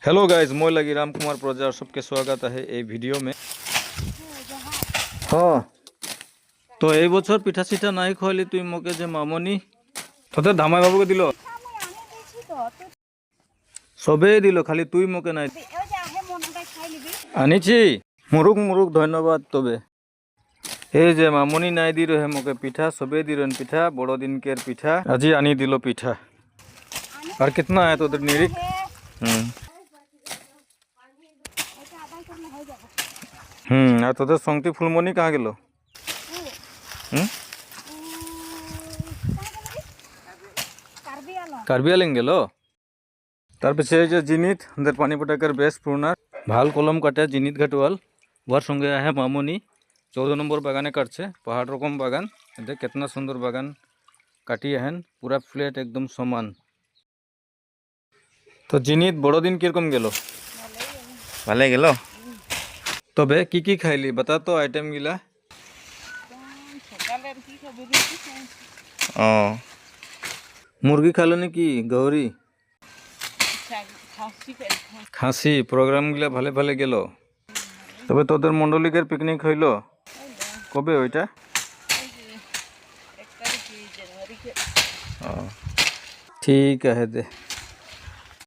Hello guys मैं लगी राम कुमार प्रजा और सबके स्वागत है ये वीडियो में। हाँ तो এই বছর পিঠা সিঠা নাই খোয়ালি তুই মোকে যে মামনি তোদের ধামাই বাবুকে দিল সবেই দিল খালি তুই মোকে নাই আনিছি মুরুক মুরুক ধন্যবাদ তবে এই যে মামনি নাই দি রহে মোকে পিঠা সবেই দিলেন পিঠা বড় দিনকের পিঠা আজি আনি দিল পিঠা। আর कितना है তোদের নিরিক? আর তোদের সংতি ফুলমণি कहाँ গেল? কার্বি আলং গেল। তার পিছে এই যে জিনিত আমাদের পানি পটাকের বেশ পুরোনা ভাল কলম কাটে জিনিত ঘাটওয়াল ওর সঙ্গে है মামনি 14 নম্বর বাগানে কাটছে পাহাড় রকম বাগান দেখ कितना সুন্দর বাগান কাটিয়ে হেন পুরা ফ্ল্যাট একদম সমান। তো জিনিত বড় দিন কিরকম গেল? ভালো গেল। তবে কি কি খাইলি বাতা তো আইটেম গিলা? ও মুরগি খালো নাকি গৌরী? খাসি প্রোগ্রাম গিলা ভালো ভালো গেল। তবে তোদের মন্ডলিকের পিকনিক হইল কবে ওইটা? ঠিক আছে দে।